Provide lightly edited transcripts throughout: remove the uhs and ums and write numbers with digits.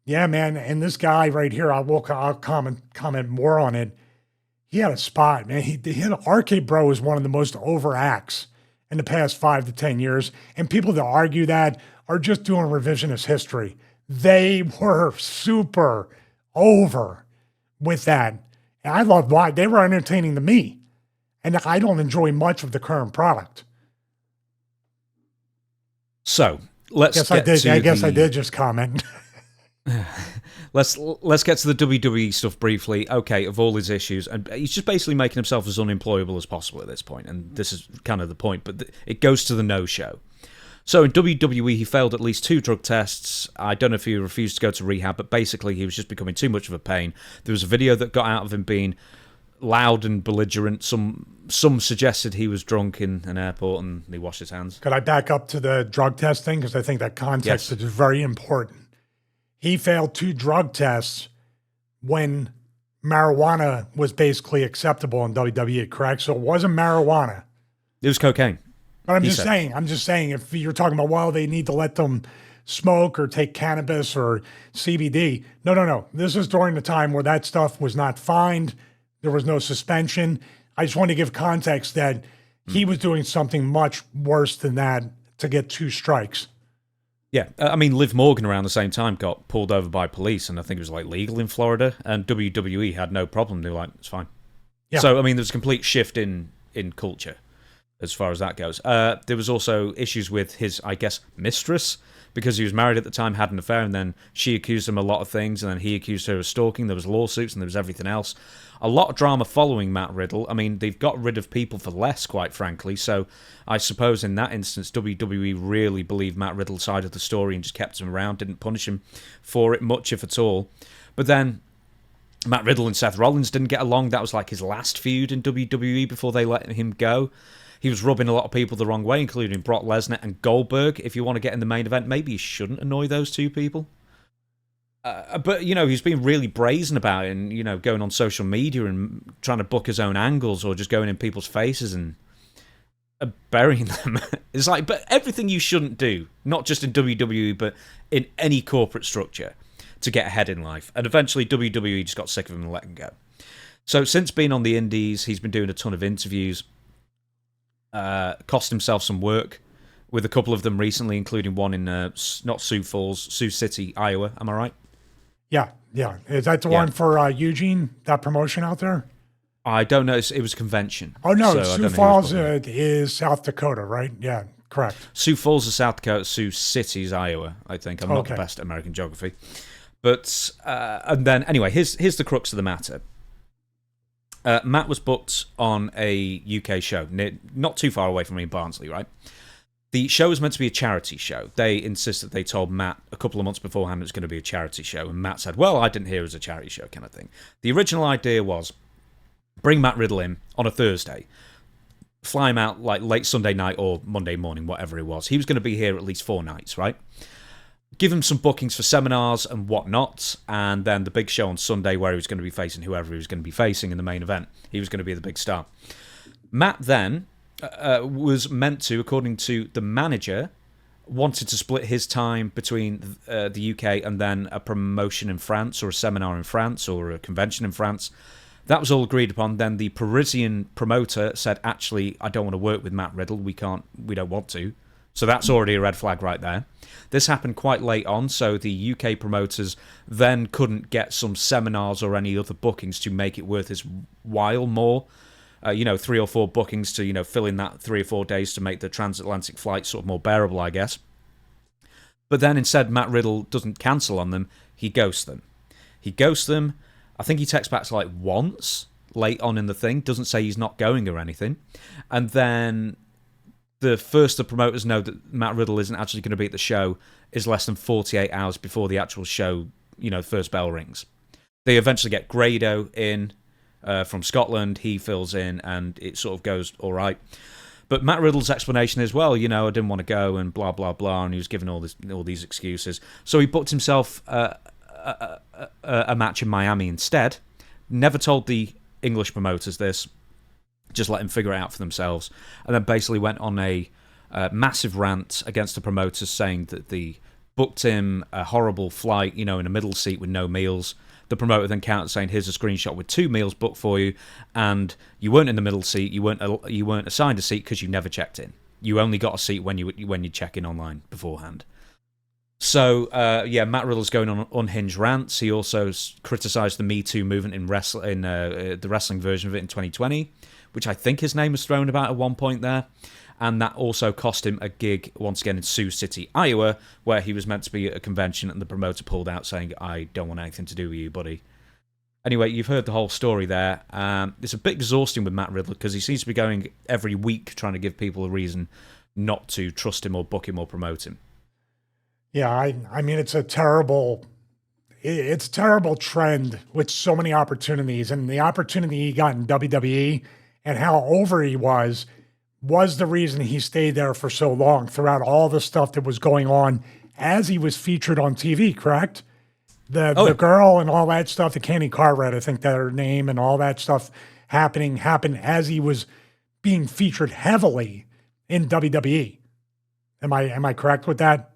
Yeah, man. And this guy right here, I'll comment more on it. He had a spot, man. He had Arcade Bro is one of the most over acts in the past 5 to 10 years. And people that argue that are just doing revisionist history. They were super over with that. And I loved why they were entertaining to me. And I don't enjoy much of the current product. So let's Yes, I did. I guess I did just comment. let's get to the WWE stuff briefly. Okay, of all his issues, and he's just basically making himself as unemployable as possible at this point, and this is kind of the point. But it goes to the no-show. So in WWE, he failed at least 2 drug tests. I don't know if he refused to go to rehab, but basically he was just becoming too much of a pain. There was a video that got out of him being loud and belligerent. Some suggested he was drunk in an airport and he washed his hands. Could I back up to the drug test thing? Because I think that context is very important. He failed 2 drug tests when marijuana was basically acceptable in WWE, correct? So it wasn't marijuana. It was cocaine. But I'm just saying, if you're talking about, well, they need to let them smoke or take cannabis or CBD. No. This is during the time where that stuff was not fined. There was no suspension. I just want to give context that he was doing something much worse than that to get 2 strikes. Yeah, I mean, Liv Morgan around the same time got pulled over by police, and I think it was like legal in Florida, and WWE had no problem. They were like, it's fine. Yeah. So, I mean, there's a complete shift in culture as far as that goes. There was also issues with his, I guess, mistress, because he was married at the time, had an affair, and then she accused him of a lot of things, and then he accused her of stalking. There was lawsuits, and there was everything else. A lot of drama following Matt Riddle. I mean, they've got rid of people for less, quite frankly, so I suppose in that instance, WWE really believed Matt Riddle's side of the story and just kept him around, didn't punish him for it much, if at all. But then Matt Riddle and Seth Rollins didn't get along. That was like his last feud in WWE before they let him go. He was rubbing a lot of people the wrong way, including Brock Lesnar and Goldberg. If you want to get in the main event, maybe you shouldn't annoy those 2 people. But, you know, he's been really brazen about it and, you know, going on social media and trying to book his own angles or just going in people's faces and burying them. It's like, but everything you shouldn't do, not just in WWE, but in any corporate structure to get ahead in life. And eventually WWE just got sick of him and let him go. So since being on the indies, he's been doing a ton of interviews. Cost himself some work with a couple of them recently, including one in not Sioux Falls, Sioux City, Iowa. Am I right? Yeah. Is that the one for Eugene, that promotion out there? I don't know. It was a convention. Oh, no. So Sioux Falls is South Dakota, right? Yeah, correct. Sioux Falls is South Dakota. Sioux City is Iowa, I think. I'm not the best at American geography. But, and then, anyway, here's the crux of the matter. Matt was booked on a UK show, not too far away from me in Barnsley, right? The show was meant to be a charity show. They insisted they told Matt a couple of months beforehand it was going to be a charity show, and Matt said, well, I didn't hear it was a charity show kind of thing. The original idea was bring Matt Riddle in on a Thursday, fly him out like late Sunday night or Monday morning, whatever it was. He was going to be here at least 4 nights, right? Give him some bookings for seminars and whatnot, and then the big show on Sunday where he was going to be facing whoever he was going to be facing in the main event. He was going to be the big star. Matt then was meant to, according to the manager, wanted to split his time between the UK and then a promotion in France or a seminar in France or a convention in France. That was all agreed upon. Then the Parisian promoter said, actually, I don't want to work with Matt Riddle. We don't want to. So that's already a red flag right there. This happened quite late on, so the UK promoters then couldn't get some seminars or any other bookings to make it worth his while more. 3 or 4 bookings to, fill in that 3 or 4 days to make the transatlantic flight sort of more bearable, I guess. But then instead, Matt Riddle doesn't cancel on them. He ghosts them. I think he texts back to like once late on in the thing. Doesn't say he's not going or anything. And then the promoters know that Matt Riddle isn't actually going to be at the show is less than 48 hours before the actual show, first bell rings. They eventually get Grado in from Scotland. He fills in, and it sort of goes all right. But Matt Riddle's explanation is, well, I didn't want to go, and blah, blah, blah, and he was giving all these excuses. So he booked himself a match in Miami instead. Never told the English promoters this. Just let them figure it out for themselves. And then basically went on a massive rant against the promoters, saying that the booked him a horrible flight, in a middle seat with no meals. The promoter then countered saying, "Here's a screenshot with 2 meals booked for you, and you weren't in the middle seat. You weren't assigned a seat because you never checked in. You only got a seat when you check in online beforehand." So, Matt Riddle's going on unhinged rants. He also criticised the Me Too movement in the wrestling version of it in 2020, which I think his name was thrown about at one point there. And that also cost him a gig, once again, in Sioux City, Iowa, where he was meant to be at a convention, and the promoter pulled out saying, "I don't want anything to do with you, buddy." Anyway, you've heard the whole story there. It's a bit exhausting with Matt Riddle because he seems to be going every week trying to give people a reason not to trust him or book him or promote him. Yeah, I mean, it's a terrible trend with so many opportunities, and the opportunity he got in WWE and how over he was the reason he stayed there for so long throughout all the stuff that was going on as he was featured on TV, correct? The girl and all that stuff, the Candy Cartwright, I think that her name, and all that stuff happened as he was being featured heavily in WWE. Am I correct with that?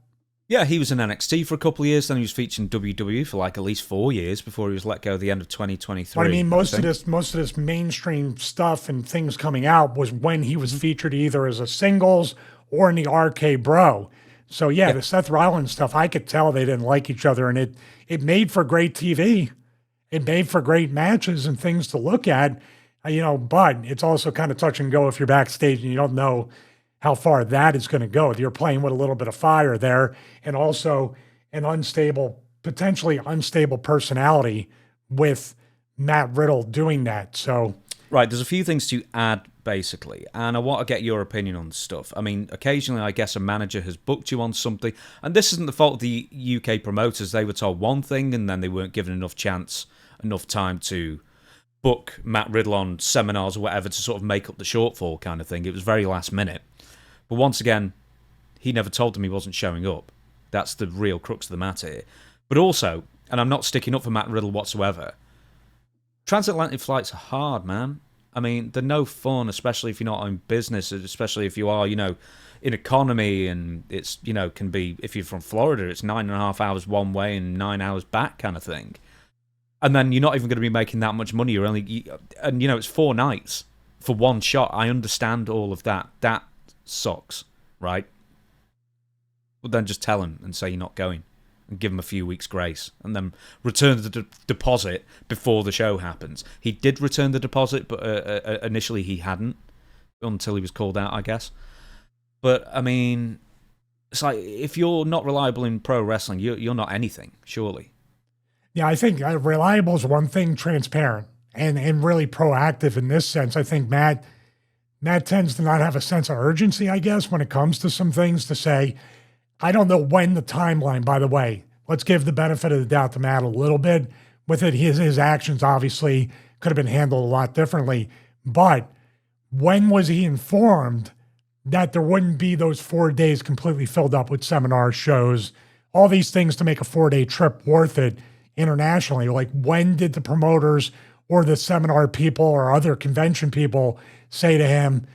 Yeah, he was in NXT for a couple of years, then he was featured in WWE for like at least 4 years before he was let go at the end of 2023. But I mean, most of this mainstream stuff and things coming out was when he was featured either as a singles or in the RK Bro. So yeah, the Seth Rollins stuff, I could tell they didn't like each other, and it made for great TV. It made for great matches and things to look at, but it's also kind of touch and go if you're backstage and you don't know how far that is going to go. You're playing with a little bit of fire there, and also an potentially unstable personality with Matt Riddle doing that. So, right, there's a few things to add, basically, and I want to get your opinion on stuff. I mean, occasionally, I guess a manager has booked you on something, and this isn't the fault of the UK promoters. They were told one thing, and then they weren't given enough time to book Matt Riddle on seminars or whatever to sort of make up the shortfall kind of thing. It was very last minute. But once again, he never told them he wasn't showing up. That's the real crux of the matter here. But also, and I'm not sticking up for Matt Riddle whatsoever, transatlantic flights are hard, man. I mean, they're no fun, especially if you're not in business, especially if you are, in economy, and it's, can be, if you're from Florida, it's 9.5 hours one way and 9 hours back kind of thing. And then you're not even going to be making that much money. It's 4 nights for one shot. I understand all of that. That sucks, right? But then just tell him and say you're not going, and give him a few weeks' grace, and then return the deposit before the show happens. He did return the deposit, but initially he hadn't, until he was called out, I guess. But I mean, it's like, if you're not reliable in pro wrestling, you're not anything, surely. Yeah, I think reliable is one thing, transparent and really proactive in this sense. I think Matt tends to not have a sense of urgency, I guess, when it comes to some things, to say, I don't know when the timeline, by the way. Let's give the benefit of the doubt to Matt a little bit with it. His actions obviously could have been handled a lot differently. But when was he informed that there wouldn't be those 4 days completely filled up with seminar shows, all these things to make a 4-day trip worth it internationally? Like, when did the promoters or the seminar people or other convention people say to him,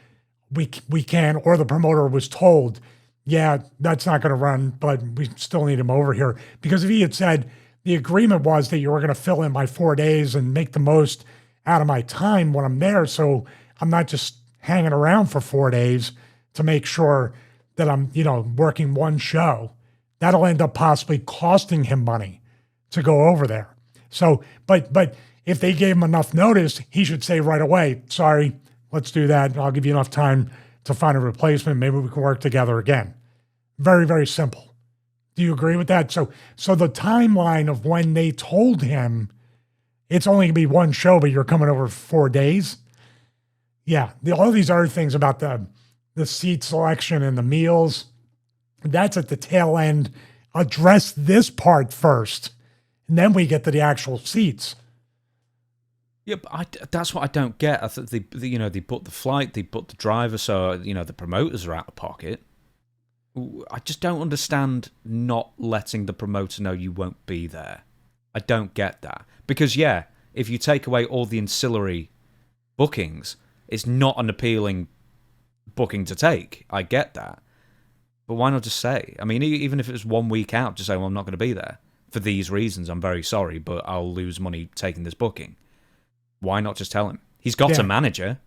we can, or the promoter was told, yeah, that's not going to run, but we still need him over here? Because if he had said, the agreement was that you were going to fill in my 4 days and make the most out of my time when I'm there, so I'm not just hanging around for 4 days to make sure that I'm, working one show, that'll end up possibly costing him money to go over there. So, but if they gave him enough notice, he should say right away, sorry, let's do that. I'll give you enough time to find a replacement. Maybe we can work together again. Very, very simple. Do you agree with that? So the timeline of when they told him it's only going to be one show, but you're coming over for 4 days. Yeah, all these other things about the seat selection and the meals, that's at the tail end. Address this part first, and then we get to the actual seats. Yeah, but that's what I don't get. I think they booked the flight, they booked the driver, so the promoters are out of pocket. I just don't understand not letting the promoter know you won't be there. I don't get that, because if you take away all the ancillary bookings, it's not an appealing booking to take. I get that, But why not just say? I mean, even if it was 1 week out, just say, well, I'm not going to be there for these reasons. I'm very sorry, but I'll lose money taking this booking. Why not just tell him? He's got a manager.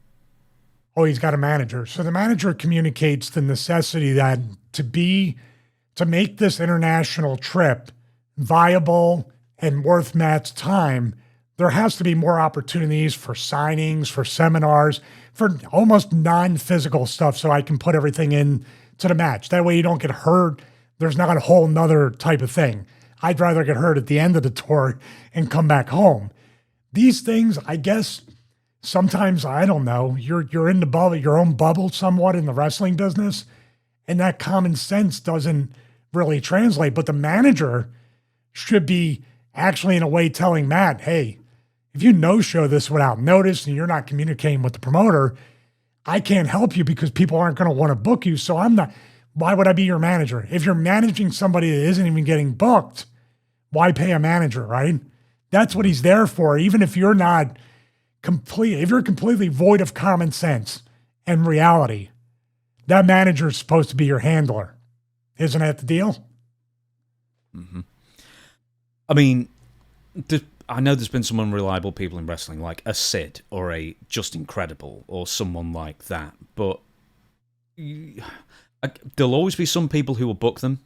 Oh, he's got a manager. So the manager communicates the necessity that to make this international trip viable and worth Matt's time, there has to be more opportunities for signings, for seminars, for almost non-physical stuff so I can put everything in to the match. That way you don't get hurt. There's not a whole nother type of thing. I'd rather get hurt at the end of the tour and come back home. These things, I guess, sometimes, I don't know, you're in the bubble, your own bubble somewhat in the wrestling business, and that common sense doesn't really translate. But the manager should be actually in a way telling Matt, hey, if you no-show this without notice and you're not communicating with the promoter, I can't help you because people aren't going to want to book you. So why would I be your manager? If you're managing somebody that isn't even getting booked, why pay a manager, right? That's what he's there for. Even if you're not if you're completely void of common sense and reality, that manager is supposed to be your handler. Isn't that the deal? Mm-hmm. I mean, I know there's been some unreliable people in wrestling, like a Sid or a Just Incredible or someone like that. But there'll always be some people who will book them,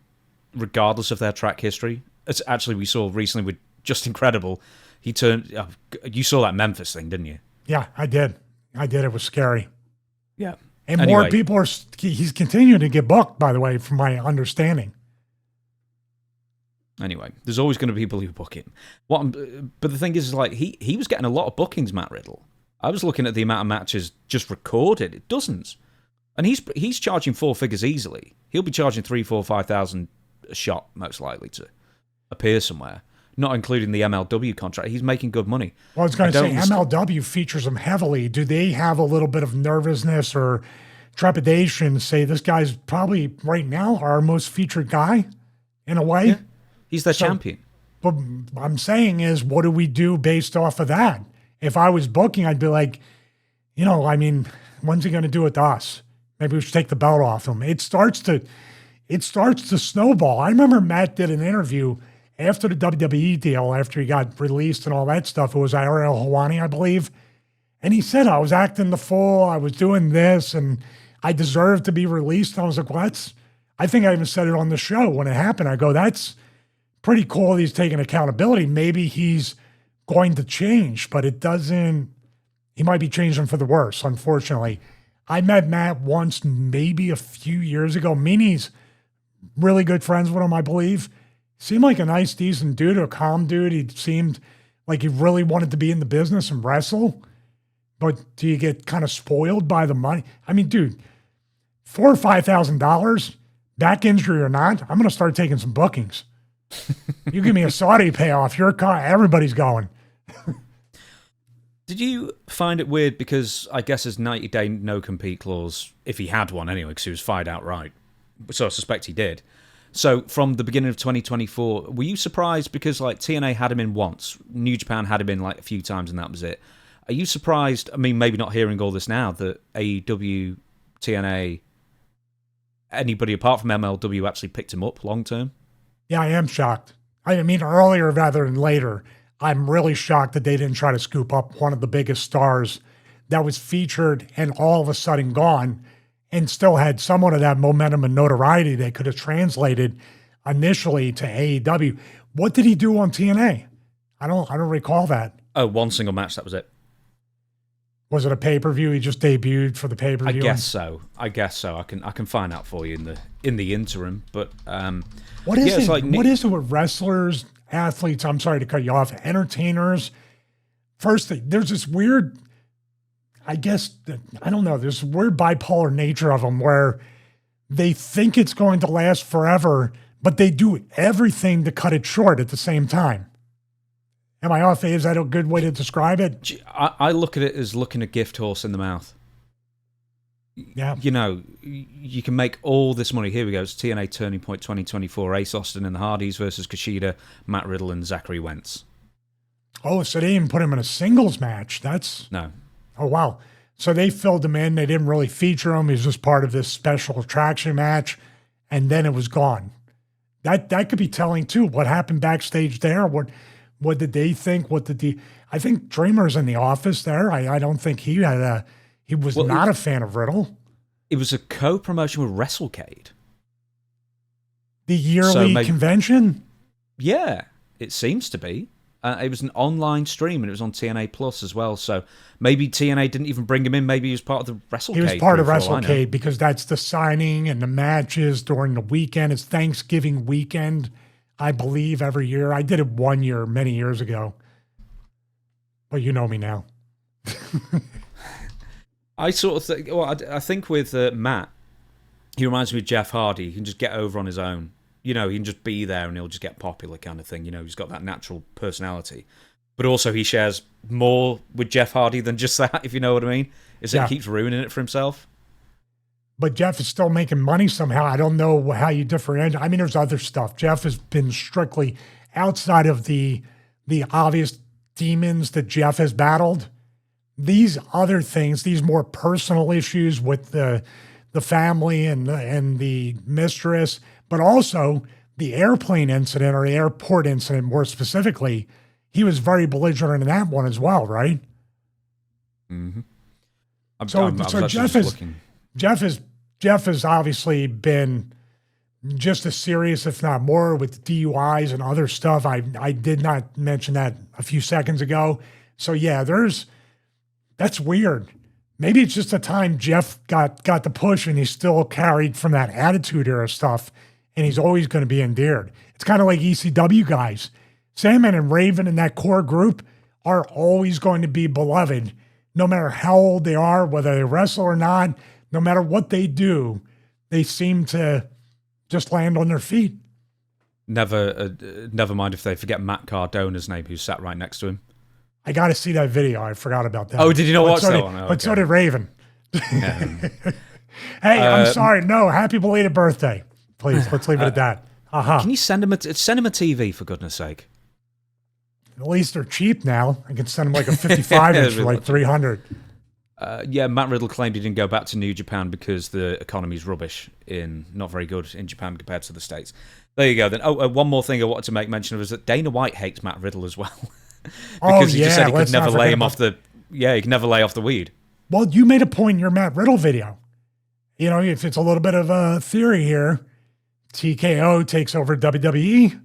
regardless of their track history. It's actually, we saw recently with Just Incredible, he turned. You saw that Memphis thing, didn't you? Yeah, I did. It was scary. Yeah. And more people he's continuing to get booked, by the way, from my understanding. Anyway, there's always going to be people who book him. But the thing is like, he was getting a lot of bookings, Matt Riddle. I was looking at the amount of matches just recorded. Dozens. And he's charging 4 figures easily. He'll be charging 3, 4, 5,000 a shot, most likely, to appear somewhere. Not including the MLW contract. He's making good money. Well, I was going to say, MLW features him heavily. Do they have a little bit of nervousness or trepidation to say this guy's probably, right now, our most featured guy, in a way? Yeah. He's their champion. But I'm saying is, what do we do based off of that? If I was booking, I'd be like, I mean, when's he going to do it to us? Maybe we should take the belt off him. It starts to snowball. I remember Matt did an interview after the WWE deal, after he got released and all that stuff. It was Ariel Helwani, I believe. And he said, I was acting the fool. I was doing this, and I deserved to be released. And I was like, well, I think I even said it on the show when it happened. I go, that's pretty cool that he's taking accountability. Maybe he's going to change, but he might be changing for the worse, unfortunately. I met Matt once, maybe a few years ago. Meanie's really good friends with him, I believe. Seemed like a nice, decent dude, a calm dude. He seemed like he really wanted to be in the business and wrestle. But do you get kind of spoiled by the money? I mean, dude, $4,000 or $5,000, back injury or not, I'm going to start taking some bookings. You give me a Saudi payoff, your car, everybody's going. Did you find it weird because I guess his 90-day no-compete clause, if he had one anyway, because he was fired outright, so I suspect he did. So from the beginning of 2024, were you surprised because like TNA had him in once, New Japan had him in like a few times and that was it? Are you surprised, I mean, maybe not hearing all this now, that AEW, TNA, anybody apart from MLW actually picked him up long term? Yeah, I am shocked. I mean, earlier rather than later, I'm really shocked that they didn't try to scoop up one of the biggest stars that was featured and all of a sudden gone and still had somewhat of that momentum and notoriety they could have translated initially to AEW. What did he do on TNA? I don't recall that. Oh, one single match, that was it. Was it a pay-per-view? He just debuted for the pay-per-view? I guess so. I can find out for you in the interim. But what is it? Like, what is it with wrestlers, athletes? I'm sorry to cut you off. Entertainers. First, there's this weird, I guess, I don't know, this weird bipolar nature of them where they think it's going to last forever, but they do everything to cut it short at the same time. Am I off? Is that a good way to describe it? I look at it as looking a gift horse in the mouth. Yeah. You can make all this money. Here we go. It's TNA Turning Point 2024. Ace Austin and the Hardys versus Kushida, Matt Riddle, and Zachary Wentz. Oh, so they didn't put him in a singles match. No. Oh, wow. So they filled him in. They didn't really feature him. He was just part of this special attraction match. and then it was gone. That could be telling too. What happened backstage there? What did they think? I think Dreamer's in the office there. I don't think he was not a fan of Riddle. It was a co-promotion with WrestleCade. The yearly convention? Yeah, it seems to be. It was an online stream, and it was on TNA Plus as well. So maybe TNA didn't even bring him in. Maybe he was part of the WrestleCade. He was part of WrestleCade because that's the signing and the matches during the weekend. It's Thanksgiving weekend, I believe, every year. I did it one year, many years ago. But you know me now. I sort of think, I think with Matt, he reminds me of Jeff Hardy. He can just get over on his own. He can just be there and he'll just get popular kind of thing. He's got that natural personality. But also he shares more with Jeff Hardy than just that, if you know what I mean. He keeps ruining it for himself. But Jeff is still making money somehow. I don't know how you differentiate. I mean, there's other stuff. Jeff has been strictly outside of the obvious demons that Jeff has battled. These other things, these more personal issues with the family and the mistress, but also the airplane incident or the airport incident more specifically, he was very belligerent in that one as well, right? Mm-hmm. Jeff has obviously been just as serious, if not more, with DUIs and other stuff. I did not mention that a few seconds ago. So yeah, that's weird. Maybe it's just the time Jeff got the push and he's still carried from that Attitude Era stuff, and he's always going to be endeared. It's kind of like ECW guys. Sandman and Raven and that core group are always going to be beloved, no matter how old they are, whether they wrestle or not, no matter what they do, they seem to just land on their feet. Never mind if they forget Matt Cardona's name, who sat right next to him. I got to see that video. I forgot about that. Oh, did you not watch that one? But so did Raven. Hey, I'm sorry. No, happy belated birthday. Please, let's leave it at that. Can you send him a TV, for goodness sake? At least they're cheap now. I can send him like a 55-inch for like $300. Matt Riddle claimed he didn't go back to New Japan because the economy's rubbish, not very good in Japan compared to the States. There you go then. One more thing I wanted to make mention of is that Dana White hates Matt Riddle as well. Because he just said he could never lay him off the... Yeah, he could never lay off the weed. Well, you made a point in your Matt Riddle video. If it's a little bit of a theory here, TKO takes over WWE.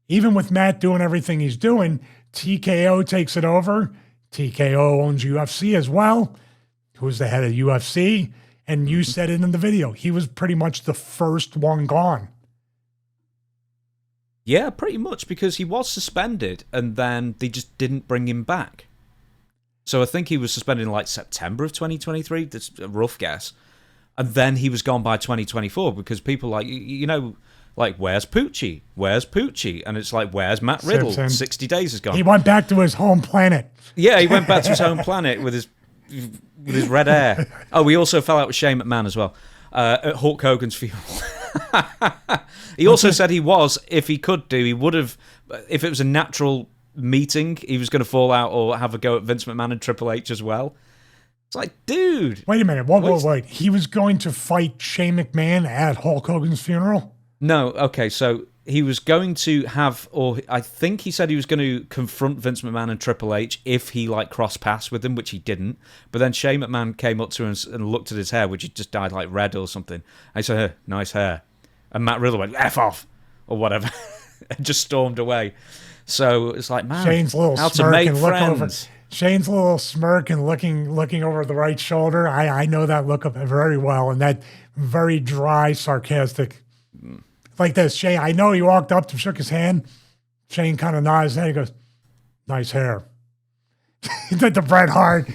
Even with Matt doing everything he's doing, TKO takes it over. TKO owns UFC as well. Who's the head of UFC? And you said it in the video. He was pretty much the first one gone. Yeah, pretty much, because he was suspended and then they just didn't bring him back. So I think he was suspended in like September of 2023. That's a rough guess. And then he was gone by 2024 because people like, where's Poochie? Where's Poochie? And it's like, where's Matt Riddle? 60 days is gone. He went back to his home planet. Yeah, he went back to his home planet with his red hair. Oh, we also fell out with Shane McMahon as well at Hulk Hogan's funeral. He also said if he could do, he would have, if it was a natural meeting, he was going to fall out or have a go at Vince McMahon and Triple H as well. It's like, dude. Wait a minute. Wait. He was going to fight Shane McMahon at Hulk Hogan's funeral? No. Okay, so he was going to have, or I think he said he was going to confront Vince McMahon and Triple H if he crossed paths with them, which he didn't. But then Shane McMahon came up to him and looked at his hair, which had just dyed red or something. I said, nice hair. And Matt Riddle went, F off, or whatever, and just stormed away. So it's like, man, Shane's little how smirk to make and friends. Look over. Shane's little smirk and looking over the right shoulder. I know that look very well, and that very dry, sarcastic, like this. Shane, I know he walked up to him, shook his hand. Shane kind of nods his head. He goes, nice hair. He did the Bret Hart.